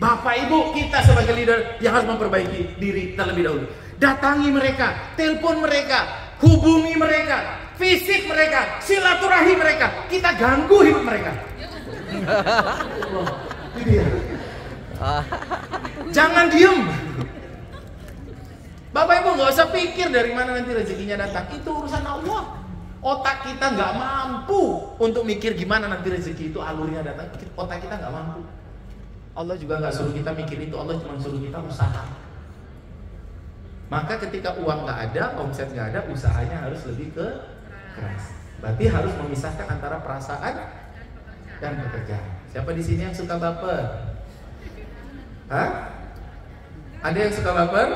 Bapak Ibu, kita sebagai leader yang harus memperbaiki diri terlebih dahulu. Datangi mereka, telepon mereka, hubungi mereka, fisik mereka, silaturahim mereka. Kita ganggu hidup mereka. Jangan diem. Bapak Ibu nggak usah pikir dari mana nanti rezekinya datang. Itu urusan Allah. Otak kita nggak mampu untuk mikir gimana nanti rezeki itu alurnya datang. Otak kita nggak mampu. Allah juga nggak suruh kita mikir itu. Allah cuma suruh kita usaha. Maka ketika uang nggak ada, omset nggak ada, usahanya harus lebih keras. Berarti harus memisahkan antara perasaan dan pekerjaan. Siapa di sini yang suka baper? Hah? Ada yang suka baper?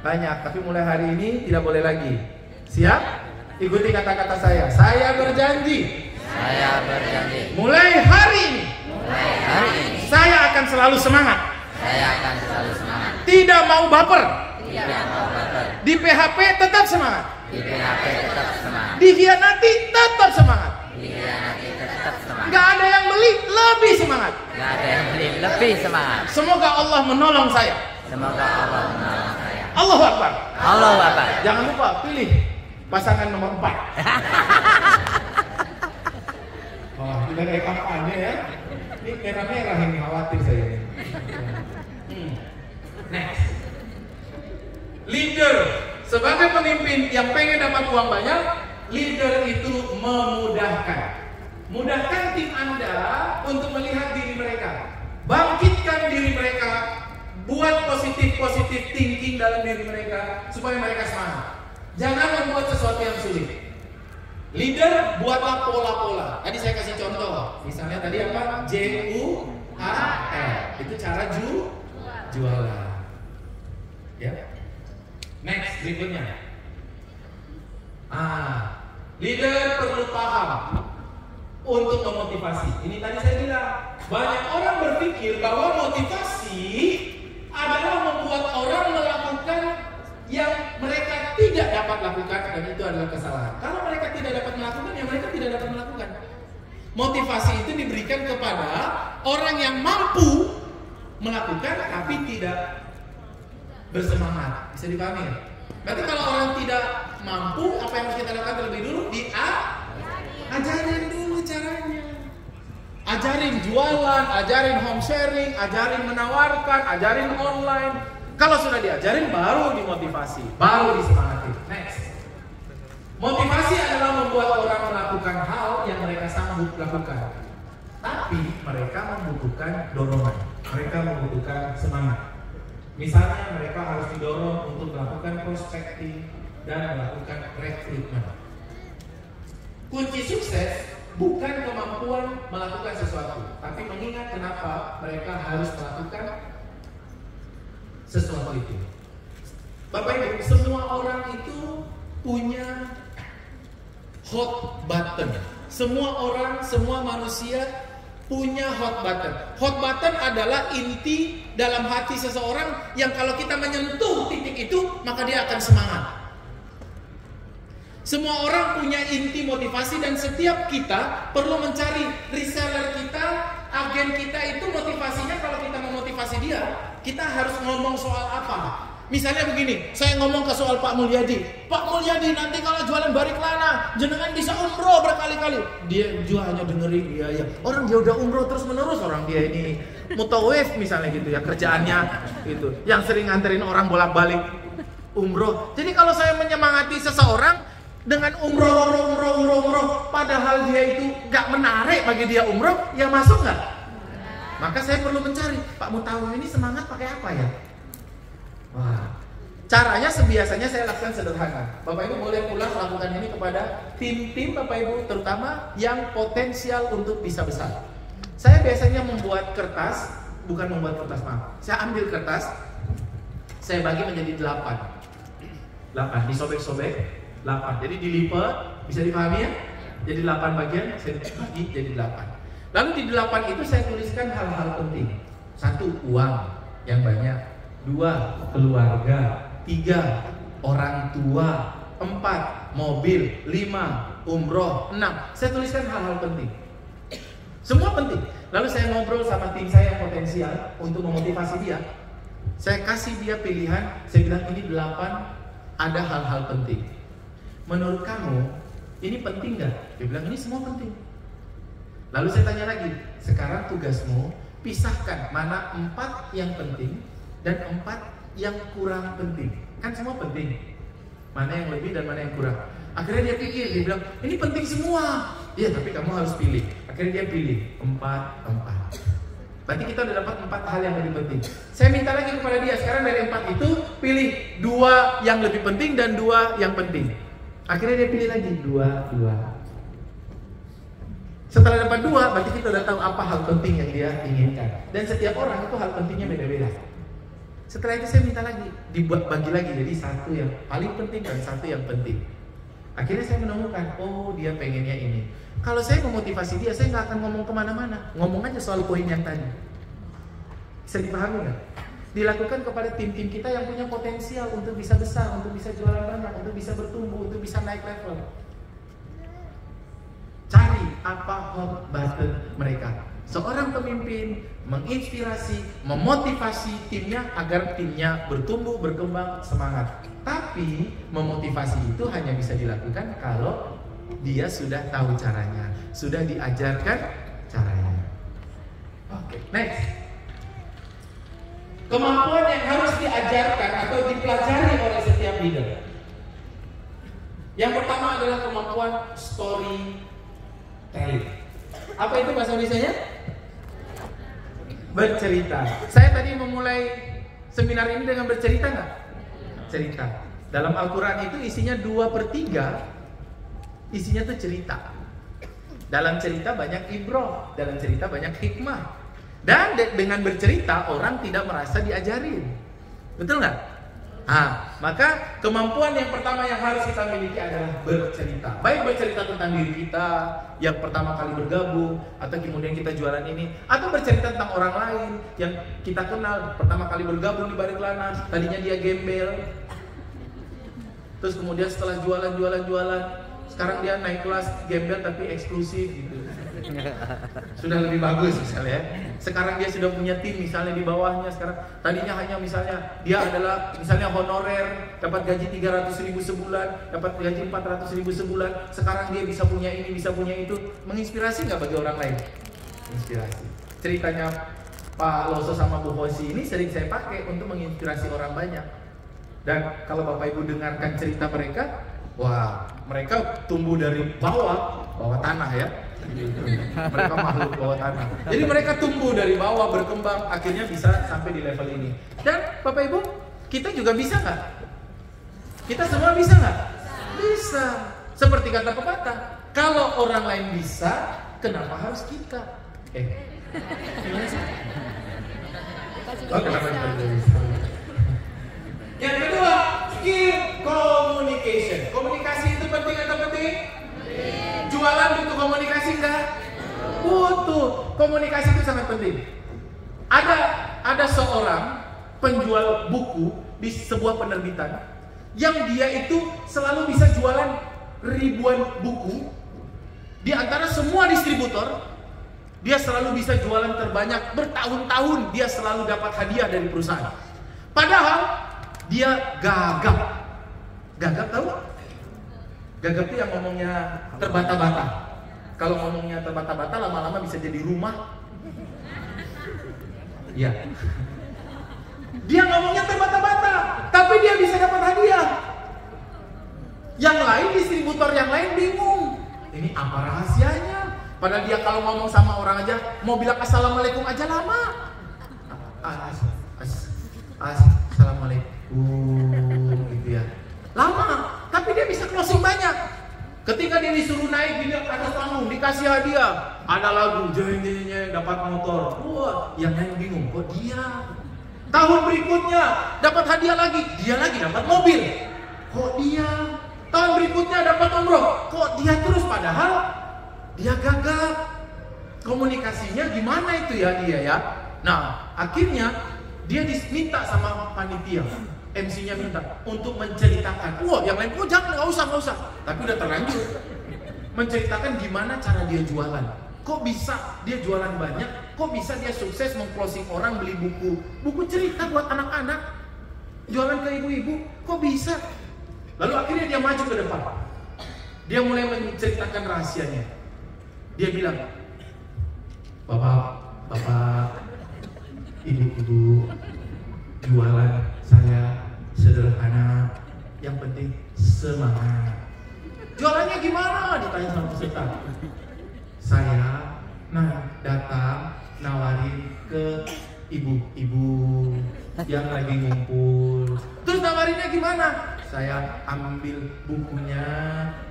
Banyak. Tapi mulai hari ini tidak boleh lagi. Siap? Ikuti kata-kata saya. Saya berjanji. Saya berjanji. Mulai hari ini. Saya akan selalu semangat. Saya akan selalu semangat. Tidak mau baper. Tidak mau baper. Di PHP tetap semangat. Di PHP tetap semangat. Dikhianati tetap semangat. Dikhianati tetap semangat. Gak ada yang beli, lebih semangat. Gak ada yang beli, lebih semangat. Semoga Allah menolong saya. Semoga Allah menolong saya. Allahu Akbar. Allahu Akbar. Jangan lupa pilih pasangan nomor 4. Wah, kita kayak kampanye ya. Ini merah-merah ini, khawatir saya ini. Next. Leader. Sebagai pemimpin yang pengen dapat uang banyak, leader itu memudahkan. Mudahkan tim Anda untuk melihat diri mereka. Bangkitkan diri mereka. Buat positif thinking dalam diri mereka supaya mereka semangat. Jangan membuat sesuatu yang sulit. Leader, buatlah pola-pola. Tadi saya kasih contoh. Misalnya tadi apa? JUAL. Itu cara jualan. Ya. Next, berikutnya. Leader perlu paham untuk memotivasi. Ini tadi saya bilang, banyak orang berpikir bahwa motivasi adalah membuat orang melakukan yang mereka tidak dapat lakukan, dan itu adalah kesalahan. Kalau mereka tidak dapat melakukan, ya mereka tidak dapat melakukan. Motivasi itu diberikan kepada orang yang mampu melakukan tapi tidak bersemangat. Bisa dipahami? Berarti kalau orang tidak mampu, apa yang harus kita lakukan terlebih dulu? Ajarin dulu caranya. Ajarin jualan, ajarin home sharing, ajarin menawarkan, ajarin online. Kalau sudah diajarin, baru dimotivasi, baru disemangati. Next. Motivasi adalah membuat orang melakukan hal yang mereka sanggup lakukan. Tapi mereka membutuhkan dorongan. Mereka membutuhkan semangat. Misalnya mereka harus didorong untuk melakukan prospecting dan melakukan rekrutmen. Kunci sukses bukan kemampuan melakukan sesuatu, tapi mengingat kenapa mereka harus melakukan sesuatu itu. Bapak Ibu, semua orang itu punya hot button. Semua orang, semua manusia punya hot button. Hot button adalah inti dalam hati seseorang yang kalau kita menyentuh titik itu, maka dia akan semangat. Semua orang punya inti motivasi, dan setiap kita perlu mencari reseller kita, agen kita itu motivasinya. Kalau kita memotivasi dia, kita harus ngomong soal apa? Misalnya begini, saya ngomong ke soal Pak Mulyadi. Pak Mulyadi, nanti kalau jualan bariklana, jenengan bisa umroh berkali-kali. Dia juga hanya dengerin, iya. Orang dia udah umroh terus menerus, orang dia ini mutawif misalnya gitu ya, kerjaannya gitu, yang sering nganterin orang bolak-balik umroh. Jadi kalau saya menyemangati seseorang dengan umroh, padahal dia itu gak menarik bagi dia umroh, ya masuk gak? Maka saya perlu mencari, Pak Mutawif ini semangat pakai apa ya? Wah, caranya sebiasanya saya lakukan sederhana. Bapak Ibu boleh pulang melakukan ini kepada tim-tim Bapak Ibu, terutama yang potensial untuk bisa besar. Saya biasanya membuat kertas, bukan membuat kertas, maaf. Saya ambil kertas, saya bagi menjadi 8, disobek-sobek 8. Jadi dilipat, bisa dipahami ya? Jadi 8 bagian, saya bagi jadi 8. Lalu di 8 itu saya tuliskan hal-hal penting. 1, uang yang banyak. 2, keluarga. 3, orang tua. 4, mobil. 5, umroh. 6, saya tuliskan hal-hal penting. Semua penting. Lalu saya ngobrol sama tim saya yang potensial untuk memotivasi dia. Saya kasih dia pilihan, saya bilang ini 8 ada hal-hal penting. Menurut kamu ini penting gak? Dia bilang ini semua penting. Lalu saya tanya lagi, sekarang tugasmu pisahkan mana 4 yang penting dan 4 yang kurang penting. Kan semua penting. Mana yang lebih dan mana yang kurang. Akhirnya dia pikir, dia bilang ini penting semua. Iya, tapi kamu harus pilih. Akhirnya dia pilih 4. Berarti kita udah dapat 4 hal yang lebih penting. Saya minta lagi kepada dia, sekarang dari 4 itu pilih 2 yang lebih penting dan 2 yang penting. Akhirnya dia pilih lagi 2. Setelah dapat 2, berarti kita udah tahu apa hal penting yang dia inginkan. Dan setiap orang itu hal pentingnya beda-beda. Setelah itu saya minta lagi, dibagi lagi jadi 1 yang paling penting dan 1 yang penting. Akhirnya saya menemukan, oh dia pengennya ini. Kalau saya memotivasi dia, saya nggak akan ngomong kemana-mana. Ngomong aja soal poin yang tadi. Bisa dipahami nggak? Dilakukan kepada tim-tim kita yang punya potensial untuk bisa besar, untuk bisa jualan banyak, untuk bisa bertumbuh, untuk bisa naik level. Cari apa hot button mereka. Seorang pemimpin menginspirasi, memotivasi timnya agar timnya bertumbuh, berkembang, semangat. Tapi memotivasi itu hanya bisa dilakukan kalau dia sudah tahu caranya, sudah diajarkan caranya. Oke, next. Kemampuan yang harus diajarkan atau dipelajari oleh setiap leader. Yang pertama adalah kemampuan storytelling. Apa itu bahasa Indonesianya? Bercerita. Saya tadi memulai seminar ini dengan bercerita nggak? Cerita. Dalam Al-Quran itu isinya 2/3 isinya tuh cerita. Dalam cerita banyak ibrah, dalam cerita banyak hikmah. Dan dengan bercerita orang tidak merasa diajarin. Betul nggak? Maka kemampuan yang pertama yang harus kita miliki adalah bercerita. Baik bercerita tentang diri kita yang pertama kali bergabung, atau kemudian kita jualan ini, atau bercerita tentang orang lain yang kita kenal pertama kali bergabung di Balik Lanas, tadinya dia gembel, terus kemudian setelah jualan, sekarang dia naik kelas gembel tapi eksklusif gitu. Sudah lebih bagus misalnya. Sekarang dia sudah punya tim misalnya di bawahnya. Sekarang tadinya hanya misalnya dia adalah misalnya honorer, dapat gaji 300.000 sebulan, dapat gaji 400.000 sebulan. Sekarang dia bisa punya ini, bisa punya itu. Menginspirasi nggak bagi orang lain? Inspirasi. Ceritanya Pak Loso sama Bu Hosi ini sering saya pakai untuk menginspirasi orang banyak. Dan kalau Bapak Ibu dengarkan cerita mereka, wah, mereka tumbuh dari bawah tanah ya. Mereka makhluk bawah tanah. Jadi mereka tumbuh dari bawah, berkembang, akhirnya bisa sampai di level ini. Dan Bapak Ibu, kita juga bisa nggak? Kita semua bisa nggak? Bisa. Seperti kata pepatah, kalau orang lain bisa, kenapa harus kita? Kenapa kita bisa? Yang kedua, skill communication. Komunikasi itu penting atau penting? Jualan butuh komunikasi enggak? Butuh. Komunikasi itu sangat penting. Ada seorang penjual buku di sebuah penerbitan yang dia itu selalu bisa jualan ribuan buku. Di antara semua distributor, dia selalu bisa jualan terbanyak. Bertahun-tahun dia selalu dapat hadiah dari perusahaan. Padahal dia gagap. Gagap tahu? Gagap itu yang ngomongnya terbata-bata. Kalau ngomongnya terbata-bata lama-lama bisa jadi rumah. Ya. Dia ngomongnya terbata-bata, tapi dia bisa dapat hadiah. Yang lain, distributor yang lain bingung. Ini apa rahasianya? Padahal dia kalau ngomong sama orang aja, mau bilang assalamualaikum aja lama. Assalamualaikum gitu ya. Lama, tapi dia bisa closing banyak. Ketika dia disuruh naik di atas panggung, dikasih hadiah, ada lagu, jeng dapat motor. Wah, yang lain bingung, kok dia? Tahun berikutnya dapat hadiah lagi, dia lagi dapat mobil. Kok dia? Tahun berikutnya dapat umroh, kok dia terus? Padahal dia gagap. Komunikasinya gimana itu ya dia ya? Nah, akhirnya dia diminta sama panitia. MC-nya minta untuk menceritakan. Wah, yang lain, jangan, nggak usah. Tapi udah terlanjur menceritakan gimana cara dia jualan. Kok bisa dia jualan banyak? Kok bisa dia sukses meng-closing orang beli buku cerita buat anak-anak, jualan ke ibu-ibu? Kok bisa? Lalu akhirnya dia maju ke depan. Dia mulai menceritakan rahasianya. Dia bilang, Bapak, Ibu, jualan saya sederhana, yang penting semangat. Jualannya gimana? Ditanya sama peserta. Saya datang nawarin ke ibu-ibu yang lagi ngumpul. Terus nawarinnya gimana? Saya ambil bukunya,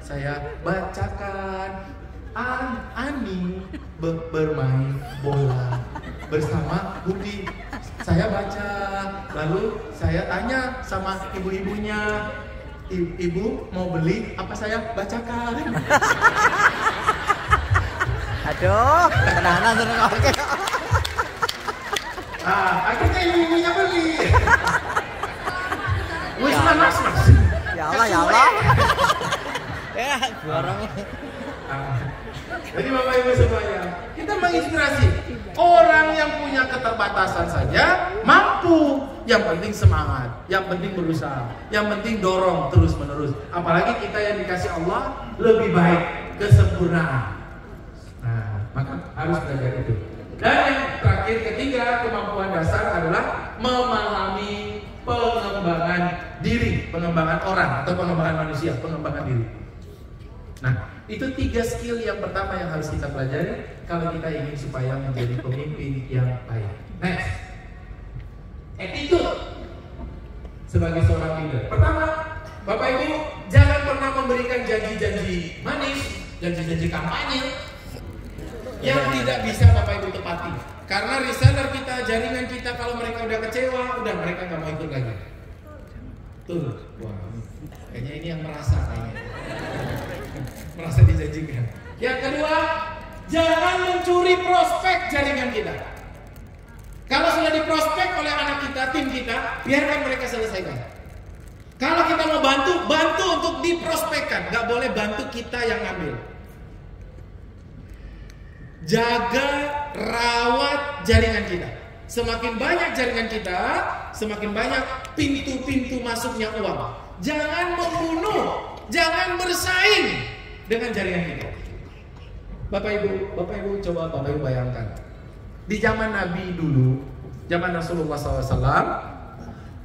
saya bacakan. Ani bermain bola bersama Budi. Saya baca, lalu saya tanya sama ibu-ibunya, Ibu mau beli apa saya bacakan? Aduh, kenalan terus oke. Akhirnya ibu-ibunya beli. Wis mas. Ya Allah. Ya, borong. Jadi Bapak Ibu semuanya, kita menginspirasi orang yang punya keterbatasan saja mampu. Yang penting semangat, yang penting berusaha, yang penting dorong terus menerus. Apalagi kita yang dikasih Allah lebih baik, kesempurnaan. Nah, maka harus belajar itu. Dan yang terakhir, ketiga, kemampuan dasar adalah memahami pengembangan diri, pengembangan orang atau pengembangan manusia, pengembangan diri. Nah, itu 3 skill yang pertama yang harus kita pelajari kalau kita ingin supaya menjadi pemimpin yang baik. Next, attitude sebagai seorang leader. Pertama, Bapak Ibu jangan pernah memberikan janji-janji manis, janji-janji kampanye yang tidak bisa Bapak Ibu tepati. Karena reseller kita, jaringan kita, kalau mereka udah kecewa, udah mereka nggak mau ikut lagi. Tuh, wah, kayaknya ini yang merasa dijanjikan. Yang kedua, jangan mencuri prospek jaringan kita. Kalau sudah diprospek oleh anak kita, tim kita, biarkan mereka selesaikan. Kalau kita mau bantu untuk diprospekkan, nggak boleh bantu kita yang ngambil. Jaga, rawat jaringan kita. Semakin banyak jaringan kita, semakin banyak pintu-pintu masuknya uang. Jangan membunuh, jangan bersaing dengan jaringan kita. Bapak Ibu coba Bapak Ibu bayangkan. Di zaman Nabi dulu, zaman Rasulullah SAW,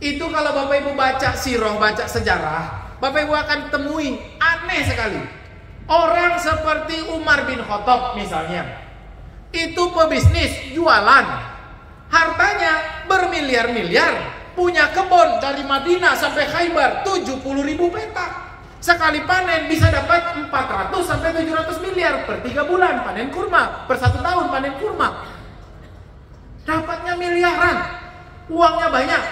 itu kalau Bapak Ibu baca sirah, baca sejarah, Bapak Ibu akan temui aneh sekali. Orang seperti Umar bin Khattab misalnya, itu pebisnis, jualan, hartanya bermiliar-miliar, punya kebun dari Madinah sampai Khaybar 70.000 petak. Sekali panen bisa dapat 400 sampai 700 miliar per 3 bulan panen kurma, per 1 tahun panen kurma. Dapatnya miliaran, uangnya banyak.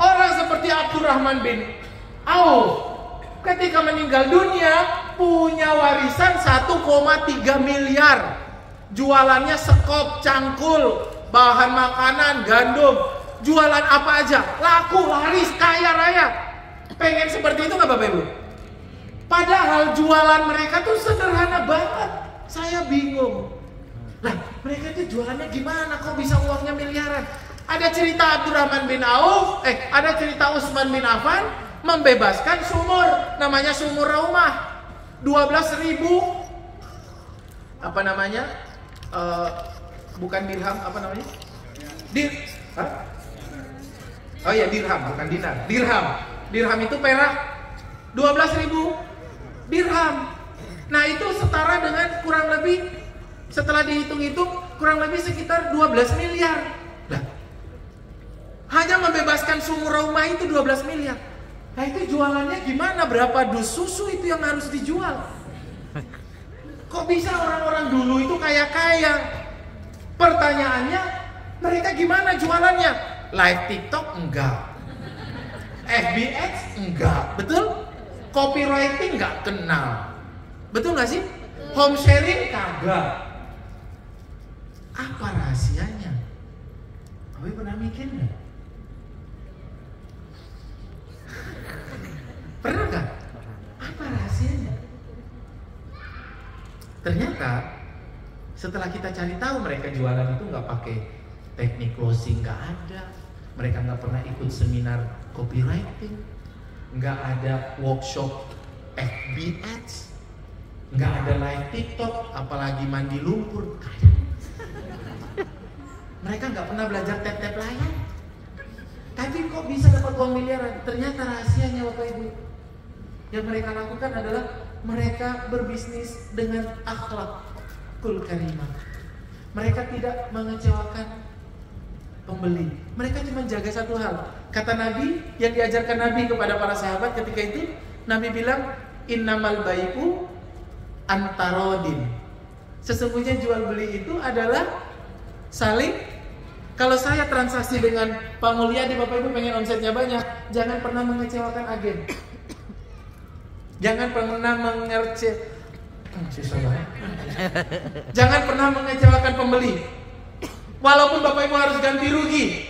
Orang seperti Abdurrahman bin Auf ketika meninggal dunia punya warisan 1,3 miliar. Jualannya sekop, cangkul, bahan makanan, gandum, jualan apa aja, laku, laris, kaya raya. Pengen seperti itu nggak Bapak Ibu? Padahal jualan mereka tuh sederhana banget. Saya bingung. Nah, mereka itu jualannya gimana? Kok bisa uangnya miliaran? Ada cerita Abdurrahman bin Auf, ada cerita Utsman bin Affan membebaskan sumur, namanya sumur Raumah. 12.000 apa namanya? Bukan dirham, apa namanya? Oh iya, dirham, bukan dinar. Dirham itu perak. 12.000 dirham. Nah, itu setara dengan kurang lebih, setelah dihitung-hitung, kurang lebih sekitar 12 miliar. Nah, hanya membebaskan sumur Raumah itu 12 miliar. Nah, itu jualannya gimana? Berapa dus susu itu yang harus dijual? Kok bisa orang-orang dulu itu kaya-kaya? Pertanyaannya, mereka gimana jualannya? Live TikTok? Enggak. FBX? Enggak. Betul? Copywriting nggak kenal, betul nggak sih? Home sharing kagak. Apa rahasianya? Kamu pernah mikir nggak? Pernah nggak? Apa rahasianya? Ternyata Setelah kita cari tahu, mereka jualan itu nggak pakai teknik closing, nggak ada. Mereka nggak pernah ikut seminar copywriting, nggak ada workshop FB Ads, nggak ada live TikTok, apalagi mandi lumpur. Mereka nggak pernah belajar tap-tap layar. Tapi kok bisa dapat uang miliaran? Ternyata rahasianya Bapak Ibu, yang mereka lakukan adalah mereka berbisnis dengan akhlakul karimah. Mereka tidak mengecewakan pembeli. Mereka cuma jaga satu hal. Kata Nabi, yang diajarkan Nabi kepada para sahabat ketika itu, Nabi bilang, innamal bai'u antarodin. Sesungguhnya jual beli itu adalah saling. Kalau saya transaksi dengan Pak Mulyadi, Bapak Ibu pengen omsetnya banyak, jangan pernah mengecewakan agen. Jangan pernah Jangan pernah mengecewakan pembeli. Walaupun Bapak Ibu harus ganti rugi,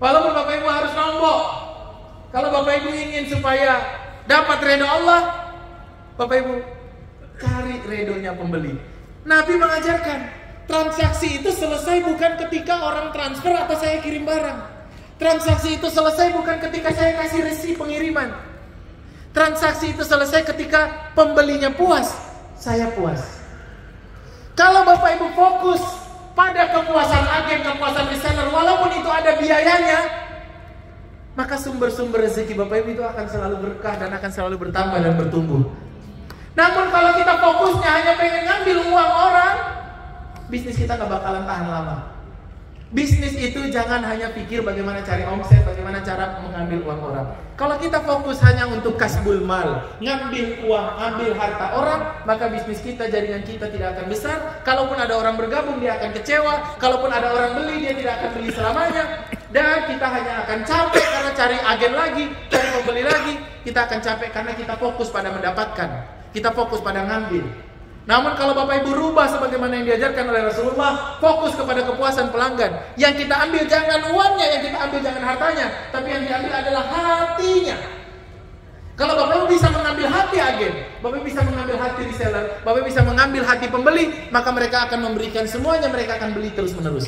walaupun Bapak Ibu harus nombok. Kalau Bapak Ibu ingin supaya dapat ridho Allah, Bapak Ibu cari ridhonya pembeli. Nabi mengajarkan, transaksi itu selesai bukan ketika orang transfer atau saya kirim barang. Transaksi itu selesai bukan ketika saya kasih resi pengiriman. Transaksi itu selesai ketika pembelinya puas, saya puas. Kalau Bapak Ibu fokus pada kepuasan agen, kepuasan reseller, walaupun itu ada biayanya, maka sumber-sumber rezeki Bapak Ibu itu akan selalu berkah dan akan selalu bertambah dan bertumbuh. Namun kalau kita fokusnya hanya pengen ngambil uang orang, bisnis kita gak bakalan tahan lama. Bisnis itu jangan hanya pikir bagaimana cari omset, bagaimana cara mengambil uang orang. Kalau kita fokus hanya untuk kasbul mal, ngambil uang, ambil harta orang, maka bisnis kita, jaringan kita tidak akan besar. Kalaupun ada orang bergabung, dia akan kecewa. Kalaupun ada orang beli, dia tidak akan beli selamanya. Dan kita hanya akan capek karena cari agen lagi, cari pembeli lagi. Kita akan capek karena kita fokus pada mendapatkan, kita fokus pada ngambil. Namun kalau Bapak Ibu rubah sebagaimana yang diajarkan oleh Rasulullah, fokus kepada kepuasan pelanggan. Yang kita ambil jangan uangnya, yang kita ambil jangan hartanya, tapi yang diambil adalah hatinya. Kalau Bapak Ibu bisa mengambil hati agen, Bapak Ibu bisa mengambil hati reseller, Bapak Ibu bisa mengambil hati pembeli, maka mereka akan memberikan semuanya, mereka akan beli terus menerus.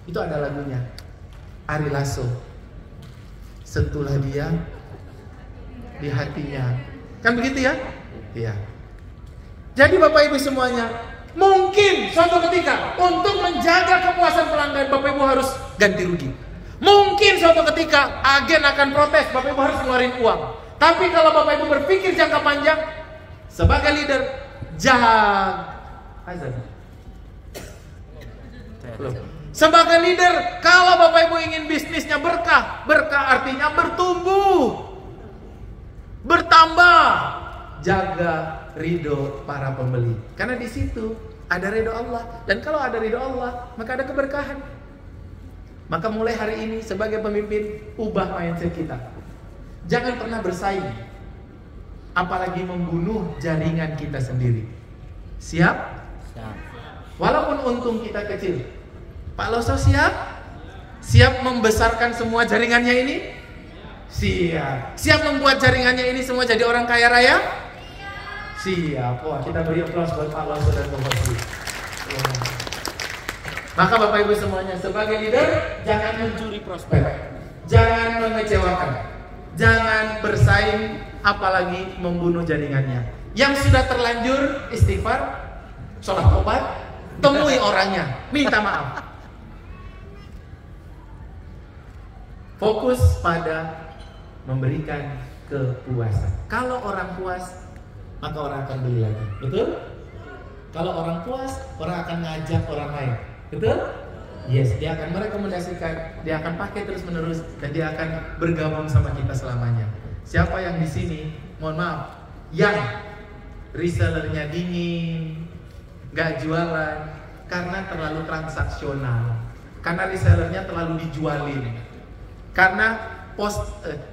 Itu ada lagunya, Ari Lasso. Sentuhlah dia di hatinya. Kan begitu ya? Iya. Jadi Bapak Ibu semuanya, mungkin suatu ketika untuk menjaga kepuasan pelanggan Bapak Ibu harus ganti rugi. Mungkin suatu ketika agen akan protes, Bapak Ibu harus ngeluarin uang. Tapi kalau Bapak Ibu berpikir jangka panjang, sebagai leader, sebagai leader, kalau Bapak Ibu ingin bisnisnya berkah, berkah artinya bertumbuh, bertambah, jaga ridho para pembeli. Karena di situ ada ridho Allah. Dan kalau ada ridho Allah, maka ada keberkahan. Maka mulai hari ini sebagai pemimpin, ubah mindset kita. Jangan pernah bersaing, apalagi membunuh jaringan kita sendiri. Siap? Siap. Walaupun untung kita kecil, Pak Loso siap? Siap membesarkan semua jaringannya ini? Siap. Siap membuat jaringannya ini semua jadi orang kaya raya? Siap. Wah, kita beri aplaus buat Pak Loso dan Bapak Ibu. Maka Bapak Ibu semuanya, sebagai leader, jangan mencuri prospek, jangan mengecewakan, jangan bersaing, apalagi membunuh jaringannya. Yang sudah terlanjur istighfar, sholat tobat, temui orangnya, minta maaf. Fokus pada memberikan kepuasan. Kalau orang puas, maka orang akan beli lagi. Betul? Kalau orang puas, orang akan ngajak orang lain. Betul? Yes, dia akan merekomendasikan, dia akan pakai terus menerus, dan dia akan bergabung sama kita selamanya. Siapa yang di sini, mohon maaf, yang resellernya dingin, gak jualan karena terlalu transaksional, karena resellernya terlalu dijualin, karena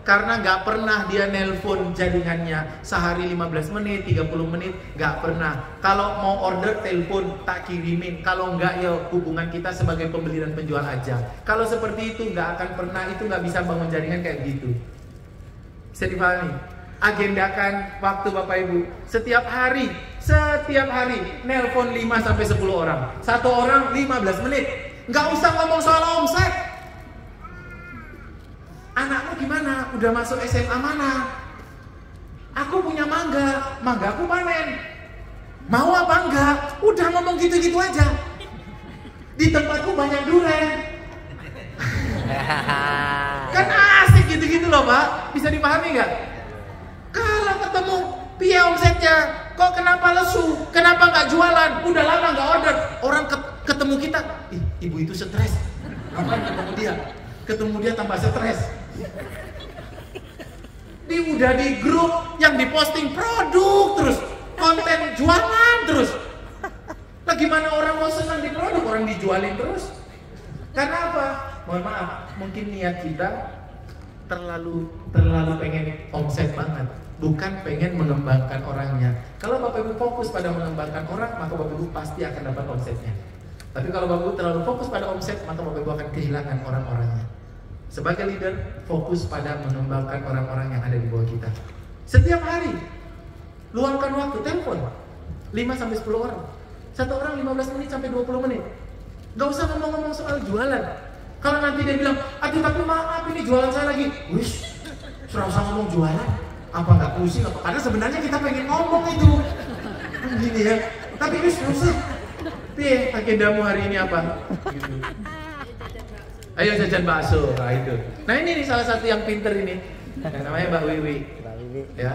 karena gak pernah dia nelpon jaringannya sehari 15 menit, 30 menit, gak pernah. Kalau mau order telepon tak kirimin. Kalau enggak ya hubungan kita sebagai pembeli dan penjual aja. Kalau seperti itu gak akan pernah, itu gak bisa bangun jaringan kayak gitu. Bisa dipahami? Agendakan waktu Bapak Ibu. Setiap hari setiap hari nelpon 5 sampai 10 orang. Satu orang 15 menit. Nggak usah ngomong soal omset. Anakmu gimana? Udah masuk SMA mana? Aku punya mangga aku panen. Mau apa enggak? Udah ngomong gitu-gitu aja. Di tempatku banyak durian. Kan asik gitu-gitu loh Pak. Bisa dipahami nggak? Kalau ketemu piye omsetnya, kok kenapa lesu? Kenapa nggak jualan? Udah lama nggak order. Orang ketemu kita, ibu itu stres. Kapan ketemu dia? Ketemu dia tambah stres. Udah di grup yang diposting produk terus, konten jualan terus. Lah gimana orang mau senang di produk, orang dijualin terus? Karena apa? Mohon maaf, mungkin niat kita terlalu pengen omset banget, bukan pengen mengembangkan orangnya. Kalau Bapak Ibu fokus pada mengembangkan orang, maka Bapak Ibu pasti akan dapat omsetnya. Tapi kalau Bapak Ibu terlalu fokus pada omset, maka Bapak Ibu akan kehilangan orang-orangnya. Sebagai leader, fokus pada mengembangkan orang-orang yang ada di bawah kita. Setiap hari, luangkan waktu, telepon 5-10 orang. Satu orang 15 menit sampai 20 menit. Gak usah ngomong-ngomong soal jualan. Kalau nanti dia bilang, aduh tapi maaf ini jualan saya lagi. Wish, sudah usah ngomong jualan. Apa gak pusing apa? Karena sebenarnya kita pengen ngomong itu. Gini ya. Tapi wish, usah. Nih, agendamu hari ini apa? Gitu. Ayo jajan bakso, nah itu. Nah ini nih salah satu yang pinter ini, namanya Mbak Wiwi. Ya,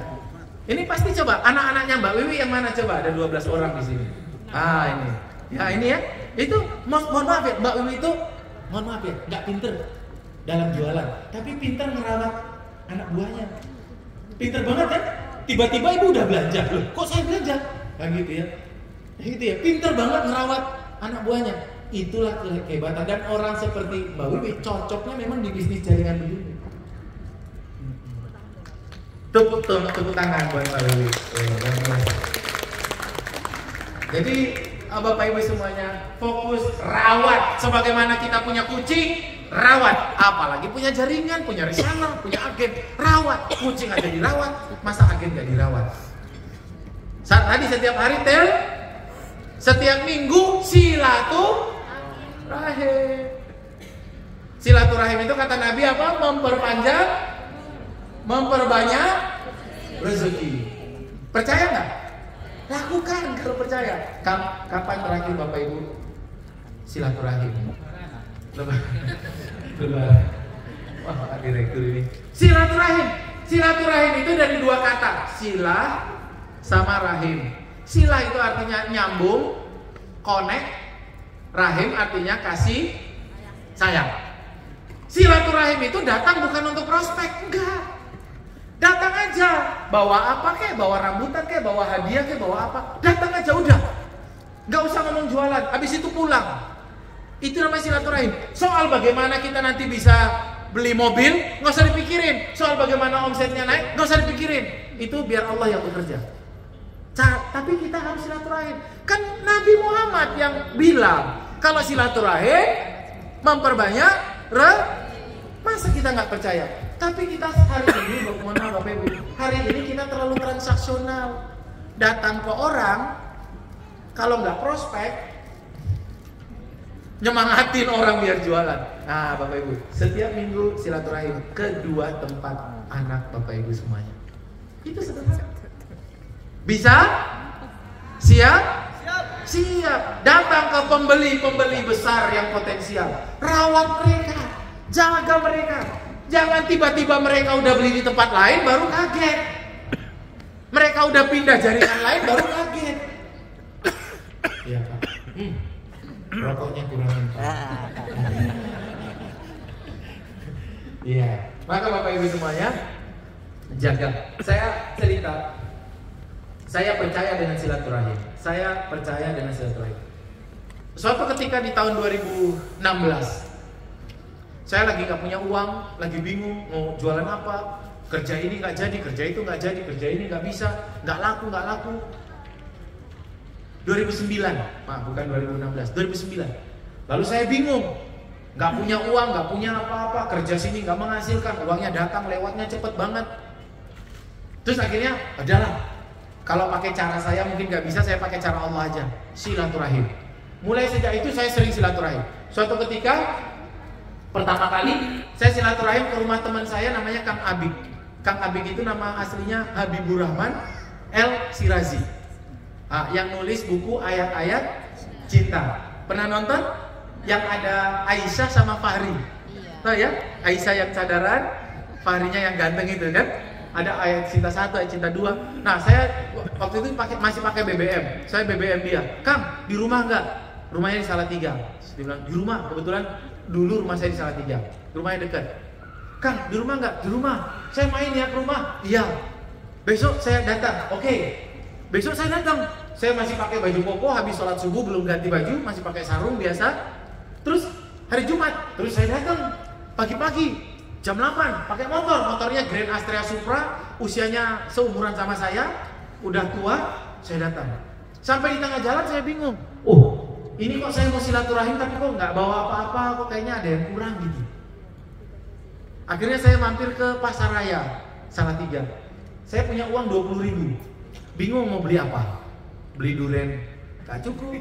ini pasti coba anak-anaknya Mbak Wiwi yang mana coba? Ada 12 orang di sini. Ah ini, ya ini ya. Itu mohon maaf ya, Mbak Wiwi itu, mohon maaf ya, nggak pinter dalam jualan, tapi pinter merawat anak buahnya. Pinter banget kan? Tiba-tiba ibu udah belanja loh. Kok saya belanja? Kan gitu ya. Gitu ya. Pinter banget merawat anak buahnya. Itulah kehebatan, dan orang seperti Mbak Wiwi cocoknya memang di bisnis jaringan begini. Tepuk tangan buat Mbak Wiwi. Jadi Bapak Ibu semuanya fokus rawat. Sebagaimana kita punya kucing, rawat. Apalagi punya jaringan, punya reseller, punya agen, rawat. Kucing aja dirawat, masa agen gak dirawat? Saat tadi setiap hari setiap minggu silaturahim. Silaturahim itu kata Nabi apa? Memperbanyak rezeki. Percaya nggak? Lakukan kalau percaya. Kapan terakhir Bapak Ibu silaturahim? Wah, direktur ini. Silaturahim itu dari dua kata, sila sama rahim. Sila itu artinya nyambung, connect. Rahim artinya kasih sayang. Silaturahim itu datang bukan untuk prospek, enggak. Datang aja, bawa apa kek, bawa rambutan kek, bawa hadiah kek, bawa apa. Datang aja udah. Enggak usah ngomong jualan, habis itu pulang. Itu namanya silaturahim. Soal bagaimana kita nanti bisa beli mobil, nggak usah dipikirin. Soal bagaimana omsetnya naik, nggak usah dipikirin. Itu biar Allah yang bekerja. Tapi kita harus silaturahim. Kan Nabi Muhammad yang bilang kalau silaturahim memperbanyak masa kita nggak percaya? Tapi kita hari ini, mohon maaf Bapak Ibu, hari ini kita terlalu transaksional. Datang ke orang, kalau nggak prospek, nyemangatin orang biar jualan. Nah Bapak Ibu, setiap minggu silaturahim kedua tempat anak Bapak Ibu semuanya. Itu sederhana. Bisa? Siap? Siap. Datang ke pembeli besar yang potensial. Rawat mereka, jaga mereka. Jangan tiba-tiba mereka udah beli di tempat lain baru kaget. Mereka udah pindah jaringan lain baru kaget. Iya Pak. Rokoknya kurangin Pak. Iya. Maka Bapak Ibu semuanya jaga. Saya cerita. Saya percaya dengan silaturahim. Suatu ketika di tahun 2016, saya lagi nggak punya uang, lagi bingung mau jualan apa, kerja ini nggak jadi, kerja itu nggak jadi, kerja ini nggak bisa, nggak laku. 2009, bukan 2016, 2009. Lalu saya bingung, nggak punya uang, nggak punya apa-apa, kerja sini nggak menghasilkan, uangnya datang lewatnya cepet banget. Terus akhirnya adalah Kalau pakai cara saya mungkin nggak bisa, saya pakai cara Allah aja, silaturahim. Mulai sejak itu saya sering silaturahim. Suatu ketika pertama kali saya silaturahim ke rumah teman saya namanya Kang Abik. Kang Abik itu nama aslinya Habibur Rahman El Sirazi, yang nulis buku ayat-ayat cinta. Pernah nonton? Yang ada Aisyah sama Fahri. Tahu ya? Aisyah yang cadaran, Fahrinya yang ganteng itu kan? Ada ayat cinta 1, ayat cinta 2. Nah, saya waktu itu masih pakai BBM. Saya BBM dia. Kang, di rumah enggak? Rumahnya di Salatiga. Dia bilang, di rumah. Kebetulan dulu rumah saya di Salatiga. Rumahnya dekat. Kang, di rumah enggak? Di rumah. Saya main ya ke rumah. Iya. Besok saya datang. Oke. Besok saya datang. Saya masih pakai baju koko, habis sholat subuh belum ganti baju, masih pakai sarung biasa. Terus hari Jumat, terus saya datang pagi-pagi. Jam 8, pakai motornya Grand Astrea Supra, usianya seumuran sama saya, udah tua, saya datang. Sampai di tengah jalan saya bingung. Oh, ini kok saya mau silaturahim tapi kok nggak bawa apa-apa, kok kayaknya ada yang kurang gitu. Akhirnya saya mampir ke Pasar Raya Salatiga. Saya punya uang 20.000. Bingung mau beli apa? Beli durian nggak cukup,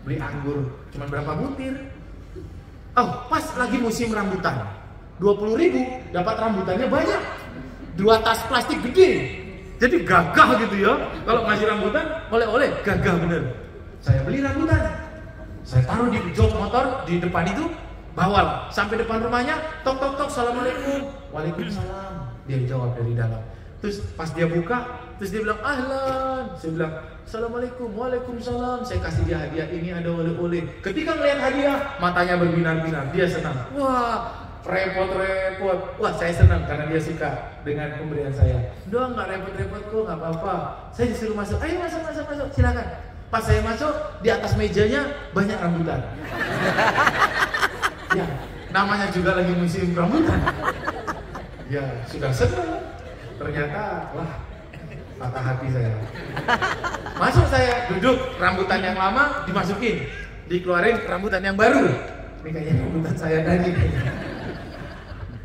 beli anggur cuma berapa butir. Oh, pas lagi musim rambutan. 20.000 dapat rambutannya banyak, 2 tas plastik gede, jadi gagah gitu ya. Kalau ngasih rambutan oleh-oleh gagah bener. Saya beli rambutan, saya taruh di jok motor di depan itu, bawa sampai depan rumahnya, tok tok tok, assalamualaikum, waalaikumsalam. Dia jawab dari dalam. Terus pas dia buka, terus dia bilang ahlan, saya bilang assalamualaikum, waalaikumsalam. Saya kasih dia hadiah, ini ada oleh-oleh. Ketika melihat hadiah, matanya berbinar-binar, dia senang. Wah, repot-repot. Wah, saya senang karena dia suka dengan pemberian saya. Doang nggak repot-repot kok, nggak apa-apa. Saya disuruh masuk. Ayo masuk, silakan. Pas saya masuk, di atas mejanya banyak rambutan. Ya, namanya juga lagi musim rambutan. Ya, sudah senang. Ternyata, wah, patah hati saya. Masuk saya, duduk, rambutan yang lama dimasukin, dikeluarin rambutan yang baru. Ini kayaknya rambutan saya tadi.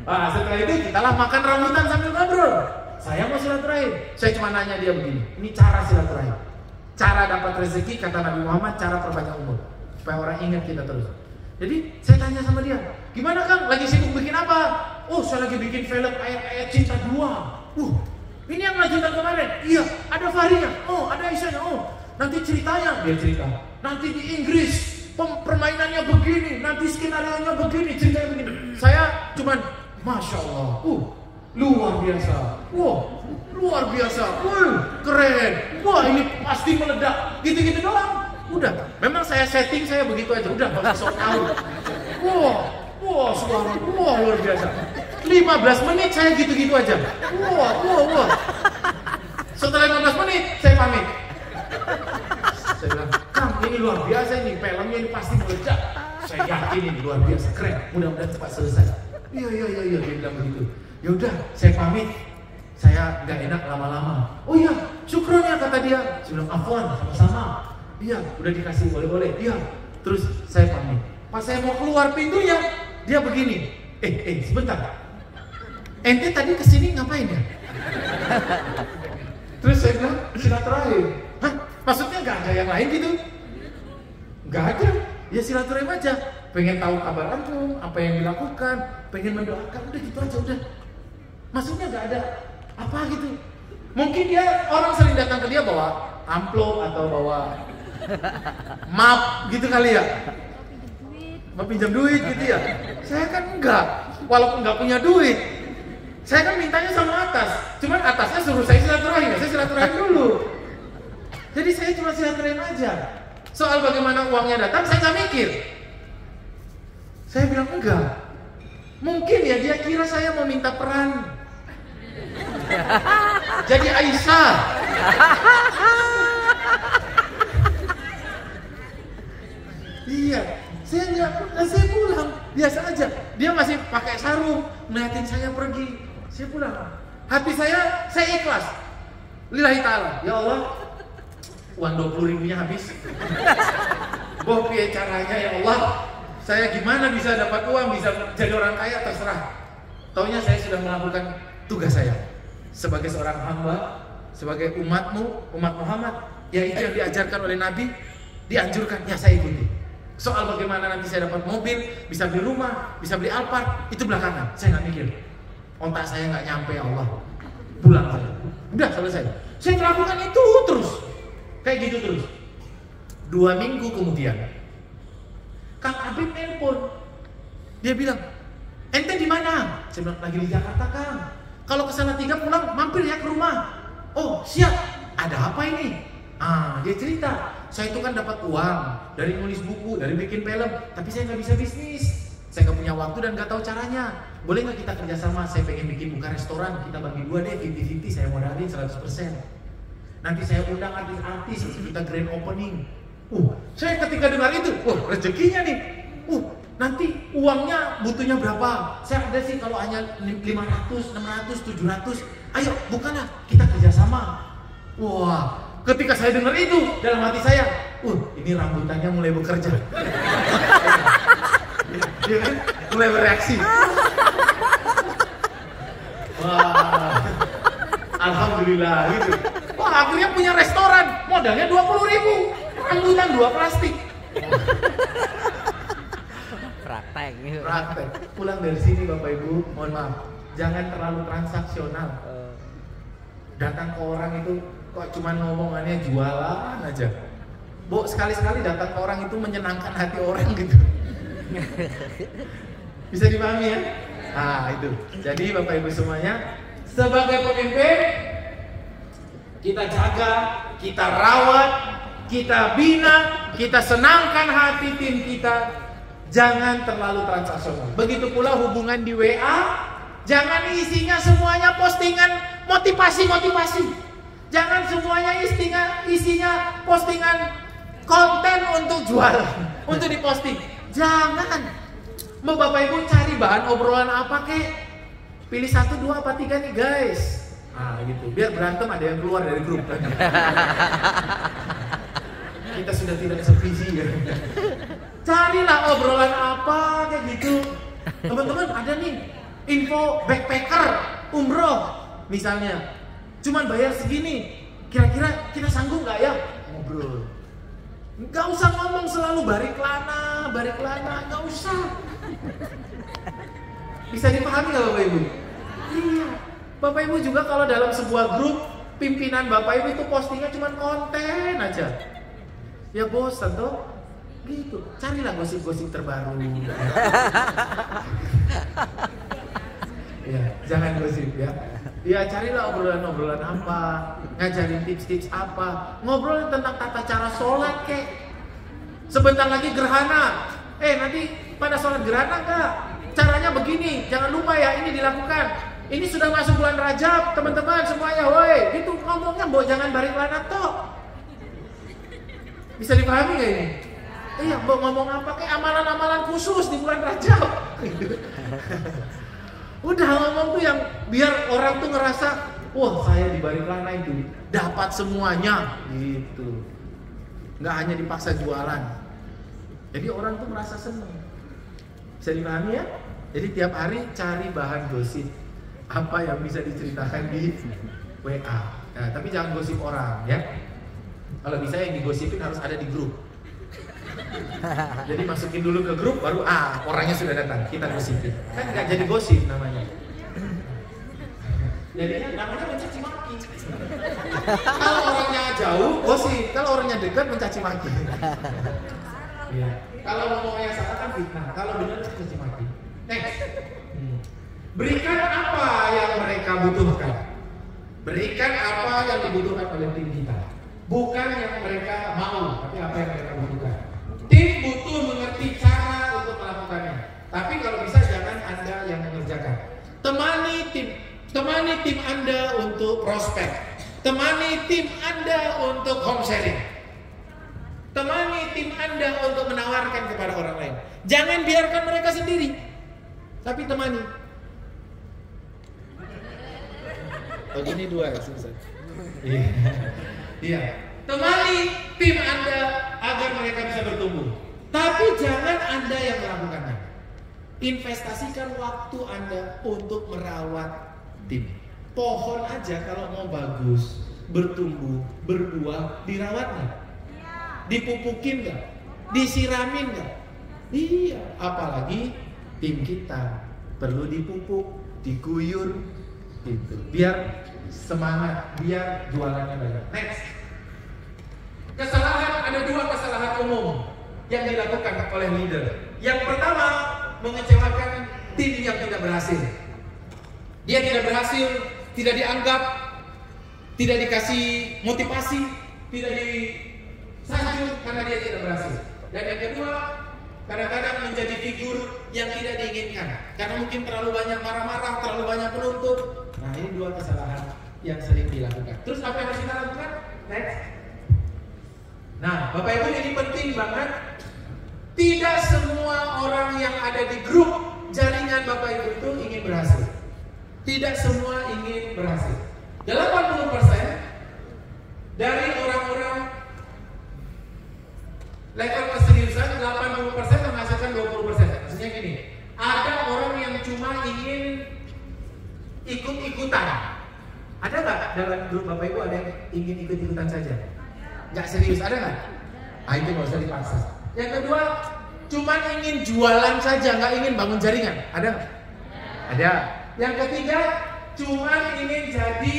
Setelah itu kita lah makan rambutan sambil ngobrol. Saya mau silaturahim. Saya cuma nanya dia begini, ini cara silaturahim, cara dapat rezeki, kata Nabi Muhammad, cara perpanjang umur, supaya orang ingat kita terus. Jadi saya tanya sama dia, gimana Kang, lagi sibuk bikin apa? Oh, saya lagi bikin film ayat-ayat cinta 2. Ini yang lanjutan kemarin. Iya, ada Fahrinya. Oh, ada Aisyahnya. Oh, nanti ceritanya, dia cerita. Nanti di Inggris permainannya begini, nanti skenario-nya begini, ceritanya begini. Saya cuman, Masya Allah, luar biasa. Wah, luar biasa. Keren. Wah, ini pasti meledak. Gitu-gitu doang. Udah, memang saya setting saya begitu aja. Udah, nggak usah sok tahu. Wah, suara, luar biasa. 15 menit saya gitu-gitu aja. Wah. Setelah 15 menit saya pamit. Saya bilang, Kang, ini luar biasa ini, filmnya ini pasti meledak. Saya yakin ini luar biasa, keren. Mudah-mudahan cepat selesai. Iya, dia bilang begitu. Ya udah, saya pamit. Saya nggak enak lama-lama. Oh iya, syukron ya kata dia. Saya bilang, afwan, sama-sama. Iya, udah dikasih oleh-oleh. Iya. Terus saya pamit. Pas saya mau keluar pintunya, dia begini. Sebentar. Ente tadi kesini ngapain ya? Terus saya bilang, silaturahim. Hah? Maksudnya nggak ada yang lain gitu? Nggak ada. Ya silaturahim aja. Pengen tahu kabar antum, apa yang dilakukan, pengen mendoakan, udah gitu aja udah. Maksudnya nggak ada apa gitu. Mungkin dia orang sering datang ke dia bawa amplop atau bawa map gitu kali ya. Mau pinjam duit gitu ya. Saya kan enggak. Walaupun nggak punya duit, saya kan mintanya sama atas. Cuman atasnya suruh saya silaturahim, saya silaturahim dulu. Jadi saya cuma silaturahim aja. Soal bagaimana uangnya datang, saya nggak mikir. Saya bilang enggak. Mungkin ya dia kira saya mau minta peran jadi Aisyah. Iya, saya pulang biasa aja. Dia masih pakai sarung, ngeliatin saya pergi. Saya pulang. Hati saya ikhlas. Lillahi ta'ala. Ya Allah, uang 20.000-nya habis. Boh, piye caranya ya Allah? Saya gimana bisa dapat uang, bisa jadi orang kaya, terserah. Taunya saya sudah melakukan tugas saya sebagai seorang hamba sebagai umatmu, umat Muhammad, ya itu yang diajarkan oleh Nabi, dianjurkan, ya saya ikuti. Soal bagaimana nanti saya dapat mobil, bisa beli rumah, bisa beli Alphard, itu belakangan, saya nggak mikir. Otak saya nggak nyampe, Allah, pulang saja. Udah selesai. Saya melakukan itu terus, kayak gitu terus. 2 minggu kemudian, Kang Abib nelpon, dia bilang, ente di mana? Saya bilang lagi di Jakarta, Kang. Kalau ke Salatiga pulang, mampir ya ke rumah. Oh siap, ada apa ini? Dia cerita, saya itu kan dapat uang dari nulis buku, dari bikin film, tapi saya nggak bisa bisnis. Saya nggak punya waktu dan nggak tahu caranya. Boleh nggak kita kerjasama? Saya pengen bikin buka restoran, kita bagi 2 deh, 50-50, saya modalin 100%. Nanti saya undang artis-artis, kita grand opening. Saya ketika dengar itu, rezekinya nih. Nanti uangnya butuhnya berapa? Saya ada sih kalau hanya 500, 600, 700. Ayo bukalah, kita kerjasama. Wah, ketika saya dengar itu dalam hati saya, ini rambutannya mulai bekerja. Dia kan mulai bereaksi. Wah, alhamdulillah gitu. Wah, akhirnya punya restoran, modalnya 20.000, rambutan 2 plastik. Praktek. Pulang dari sini Bapak Ibu, mohon maaf, jangan terlalu transaksional. Datang ke orang itu kok cuma ngomongannya jualan aja. Bu, sekali-sekali datang ke orang itu menyenangkan hati orang gitu. Bisa dipahami ya? Itu. Jadi Bapak Ibu semuanya, sebagai pemimpin, kita jaga, kita rawat, kita bina, kita senangkan hati tim kita. Jangan terlalu transaksional. Begitu pula hubungan di WA, jangan isinya semuanya postingan motivasi. Jangan semuanya isinya postingan konten untuk jualan, untuk diposting. Jangan. Mau Bapak Ibu cari bahan obrolan apa kek? Pilih 1, 2, apa 3 nih guys. Gitu. Biar berantem ada yang keluar dari grup kan. Kita sudah tidak sevisi ya. Carilah obrolan apa kayak gitu. Teman-teman ada nih info backpacker umroh misalnya, cuman bayar segini, kira-kira kita sanggup nggak ya? Ngobrol. Nggak usah ngomong selalu balik lana, nggak usah. Bisa dipahami nggak Bapak Ibu? Iya. Bapak Ibu juga kalau dalam sebuah grup pimpinan Bapak Ibu itu postingnya cuman konten aja, ya bosan tuh. Gitu, carilah gosip-gosip terbaru. Ya, jangan gosip ya. Ya, carilah obrolan-obrolan apa, ngajarin tips-tips apa, ngobrol tentang tata cara sholat kek. Sebentar lagi gerhana. Nanti pada sholat gerhana enggak? Caranya begini, jangan lupa ya ini dilakukan. Ini sudah masuk bulan Rajab, teman-teman semuanya, woi. Itu ngomongnya jangan balik lana toh. Bisa dipahami nggak ini? Iya, ngomong apa kayak amalan-amalan khusus di bulan Rajab. Udah ngomong tuh yang biar orang tuh ngerasa, wah saya di balik lana itu dapat semuanya gitu. Nggak hanya dipaksa jualan. Jadi orang tuh merasa seneng. Bisa dipahami ya? Jadi tiap hari cari bahan gosip apa yang bisa diceritakan di WA. Nah, tapi jangan gosip orang ya. Kalau bisa yang digosipin harus ada di grup. Jadi masukin dulu ke grup, baru orangnya sudah datang, kita gosipin. Kan nggak jadi gosip namanya. Jadinya namanya mencaci maki. Kalau orangnya jauh, gosip. Kalau orangnya dekat, mencaci maki. Ya. Kalau ngomongnya salah kan fitnah. Kalau benar mencaci maki. Next. Berikan apa yang mereka butuhkan. Berikan apa yang dibutuhkan oleh tim kita. Bukan yang mereka mau, tapi apa yang mereka butuhkan. Tim butuh mengerti cara untuk melakukannya. Tapi kalau bisa jangan Anda yang mengerjakan. Temani tim Anda untuk prospek. Temani tim Anda untuk home sharing. Temani tim Anda untuk menawarkan kepada orang lain. Jangan biarkan mereka sendiri, tapi temani. Oh ini 2 ya, selesai. Iya. Temani tim Anda agar mereka bisa bertumbuh. Tapi jangan Anda yang melakukannya. Investasikan waktu Anda untuk merawat tim. Pohon aja kalau mau bagus, bertumbuh, berbuah, dirawat nggak? Dipupukin nggak? Disiramin nggak? Iya, apalagi tim kita perlu dipupuk, diguyur, gitu. Biar semangat, biar jualannya banyak. Next. Kesalahan, ada 2 kesalahan umum yang dilakukan oleh leader. Yang pertama, mengecewakan tim yang tidak berhasil. Dia tidak berhasil, tidak dianggap, tidak dikasih motivasi, tidak disanjung karena dia tidak berhasil. Dan yang kedua, kadang-kadang menjadi figur yang tidak diinginkan karena mungkin terlalu banyak marah-marah, terlalu banyak penuntut. Nah, ini 2 kesalahan yang sering dilakukan. Terus apa yang harus kita lakukan? Next. Nah, Bapak Ibu, ini penting banget. Tidak semua orang yang ada di grup jaringan Bapak Ibu itu ingin berhasil. Tidak semua ingin berhasil. 80% dari orang-orang level keseriusan, 80% menghasilkan 20%. Maksudnya gini, ada orang yang cuma ingin ikut-ikutan. Ada nggak dalam grup Bapak Ibu ada yang ingin ikut-ikutan saja? Nggak serius, ada nggak? Ah, itu nggak usah dipaksa. Yang kedua, cuma ingin jualan saja, nggak ingin bangun jaringan. Ada nggak? Ada. Yang ketiga, cuma ingin jadi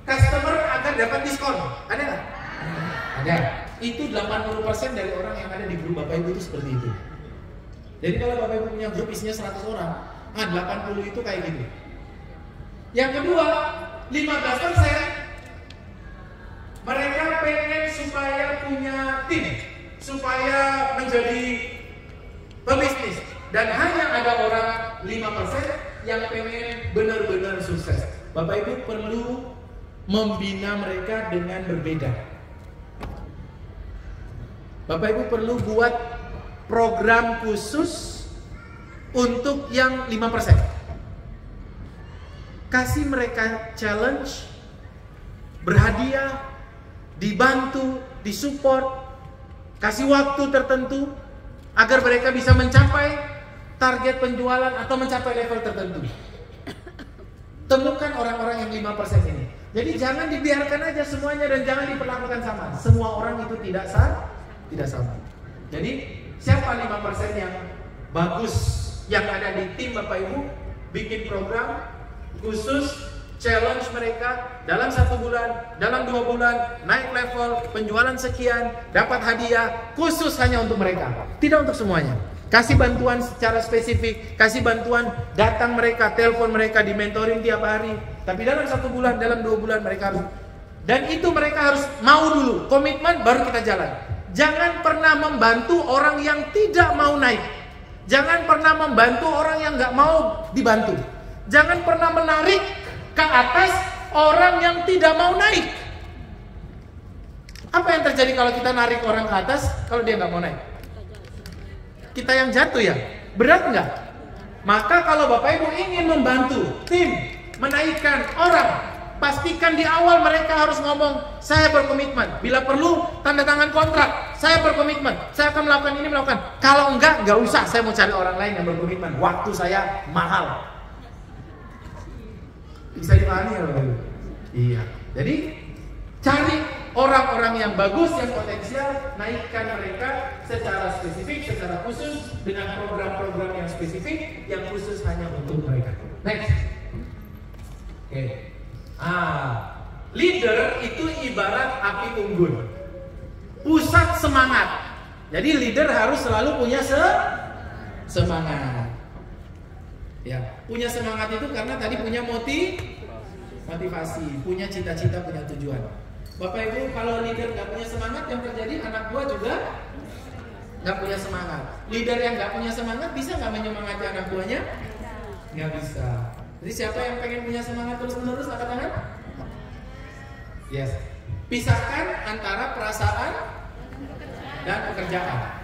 customer agar dapat diskon. Ada nggak? Ada. Itu 80% dari orang yang ada di grup Bapak Ibu itu seperti itu. Jadi kalau Bapak Ibu punya grup isinya 100 orang, 80 itu kayak gini. Yang kedua, 15% mereka pengen supaya punya tim, supaya menjadi pebisnis. Dan hanya ada orang 5% yang pengen benar-benar sukses. Bapak Ibu perlu membina mereka dengan berbeda. Bapak Ibu perlu buat program khusus untuk yang 5%. Kasih mereka challenge, berhadiah, dibantu, disupport, kasih waktu tertentu agar mereka bisa mencapai target penjualan atau mencapai level tertentu. Temukan orang-orang yang 5% ini. Jadi jangan dibiarkan aja semuanya dan jangan diperlakukan sama. Semua orang itu tidak sama. Jadi siapa 5% yang bagus yang ada di tim Bapak Ibu, bikin program khusus challenge mereka dalam 1 bulan, dalam 2 bulan, naik level, penjualan sekian, dapat hadiah, khusus hanya untuk mereka, tidak untuk semuanya. Kasih bantuan secara spesifik, kasih bantuan datang mereka, telepon mereka, di mentoring tiap hari. Tapi dalam 1 bulan, dalam 2 bulan mereka harus, dan itu mereka harus mau dulu, komitmen baru kita jalan. Jangan pernah membantu orang yang tidak mau naik. Jangan pernah membantu orang yang nggak mau dibantu. Jangan pernah menarik ke atas orang yang tidak mau naik. Apa yang terjadi kalau kita narik orang ke atas kalau dia nggak mau naik? Kita yang jatuh ya? Berat nggak? Maka kalau Bapak Ibu ingin membantu tim menaikkan orang, pastikan di awal mereka harus ngomong, saya berkomitmen. Bila perlu tanda tangan kontrak, saya berkomitmen, saya akan melakukan ini, melakukan. Kalau enggak, nggak usah, saya mau cari orang lain yang berkomitmen. Waktu saya mahal. Bisa dipahami ya Bapak Ibu? Iya. Jadi cari orang-orang yang bagus, yang potensial, naikkan mereka secara spesifik, secara khusus, dengan program-program yang spesifik, yang khusus hanya untuk mereka. Next. Oke. Leader itu ibarat api unggun, pusat semangat. Jadi leader harus selalu punya semangat. Ya, punya semangat itu karena tadi punya motivasi, punya cita-cita, punya tujuan. Bapak Ibu, kalau leader nggak punya semangat, yang terjadi anak buah juga nggak punya semangat. Leader yang nggak punya semangat bisa nggak menyemangati anak buahnya? Nggak bisa. Jadi siapa yang pengen punya semangat terus-menerus, angkat tangan? Yes. Pisahkan antara perasaan dan pekerjaan.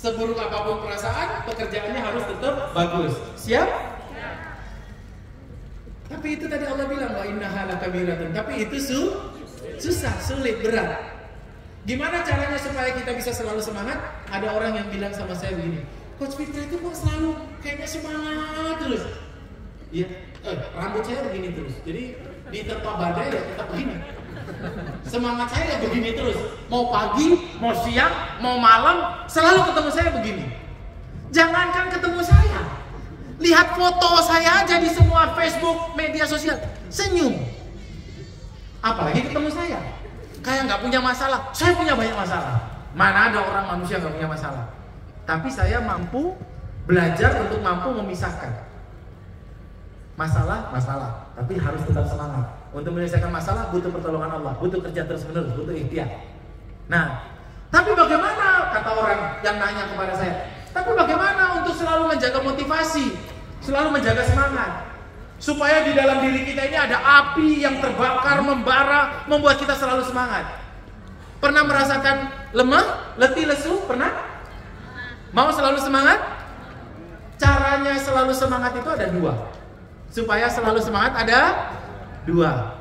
Seburuk apapun perasaan, pekerjaannya harus tetap bagus. Siap? Tapi itu tadi Allah bilang, wa innaha lakabiratun. Tapi itu susah, sulit, berat. Gimana caranya supaya kita bisa selalu semangat? Ada orang yang bilang sama saya begini, Coach Fitra itu kok selalu kayaknya semangat terus. Iya, rambut saya begini terus. Jadi diterpa badai ya tetap begini. Semangat saya ya begini terus. Mau pagi, mau siang, mau malam, selalu ketemu saya begini. Jangankan ketemu saya, lihat foto saya aja di semua Facebook, media sosial, senyum. Apalagi ketemu saya, kayak nggak punya masalah. Saya punya banyak masalah. Mana ada orang manusia nggak punya masalah? Tapi saya mampu belajar untuk mampu memisahkan masalah, tapi harus tetap semangat. Untuk menyelesaikan masalah butuh pertolongan Allah, butuh kerja terus-menerus, butuh ikhtiar. Nah, tapi bagaimana, kata orang yang nanya kepada saya, tapi bagaimana untuk selalu menjaga motivasi, selalu menjaga semangat, supaya di dalam diri kita ini ada api yang terbakar, membara, membuat kita selalu semangat. Pernah merasakan lemah, letih, lesu? Pernah? Mau selalu semangat? Caranya selalu semangat itu ada dua. Supaya selalu semangat ada dua.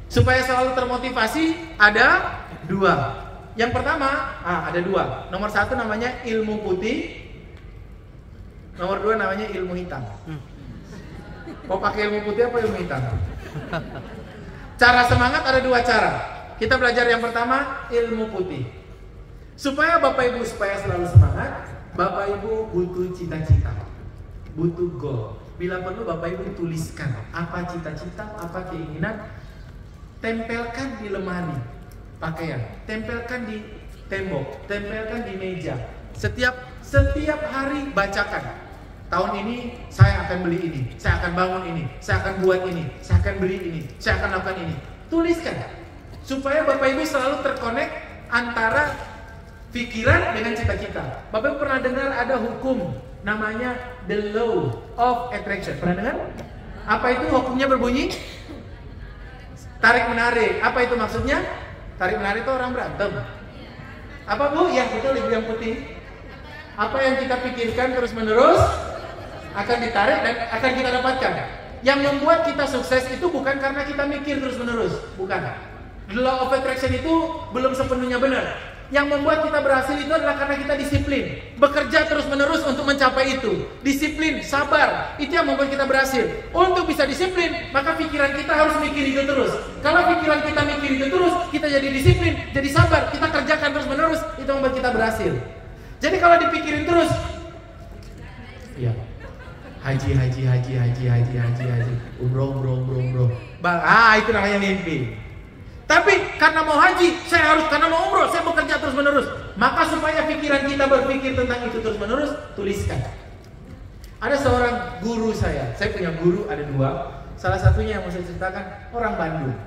Supaya selalu termotivasi ada dua. Yang pertama, ada dua. Nomor satu namanya ilmu putih. Nomor dua namanya ilmu hitam. Mau pakai ilmu putih apa ilmu hitam? Cara semangat ada dua cara. Kita belajar yang pertama ilmu putih. Supaya Bapak Ibu supaya selalu semangat, Bapak Ibu butuh cita-cita, butuh goal. Bila perlu Bapak Ibu tuliskan apa cita-cita, apa keinginan, tempelkan di lemari pakaian, tempelkan di tembok, tempelkan di meja. Setiap hari bacakan. Tahun ini saya akan beli ini, saya akan bangun ini, saya akan buat ini, saya akan beli ini, saya akan lakukan ini. Tuliskan supaya Bapak Ibu selalu terkonek antara pikiran dengan cita-cita. Bapak Ibu pernah dengar ada hukum namanya the law of attraction. Pernah dengar? Apa itu hukumnya berbunyi? Tarik menarik. Apa itu maksudnya? Tarik menarik itu orang berantem. Apa Bu? Ya betul, ibu yang putih. Apa yang kita pikirkan terus menerus akan ditarik dan akan kita dapatkan. Yang membuat kita sukses itu bukan karena kita mikir terus menerus, bukan. The law of attraction itu belum sepenuhnya benar. Yang membuat kita berhasil itu adalah karena kita disiplin, bekerja terus-menerus untuk mencapai itu. Disiplin, sabar, itu yang membuat kita berhasil. Untuk bisa disiplin, maka pikiran kita harus mikir itu terus. Kalau pikiran kita mikir itu terus, kita jadi disiplin, jadi sabar, kita kerjakan terus-menerus, itu membuat kita berhasil. Jadi kalau dipikirin terus, ya, haji, umroh. Itu namanya mimpi. Tapi karena mau haji, karena mau umroh, saya bekerja terus menerus. Maka supaya pikiran kita berpikir tentang itu terus menerus, tuliskan. Ada seorang guru saya punya guru ada dua. Salah satunya yang mau saya ceritakan orang Bandung.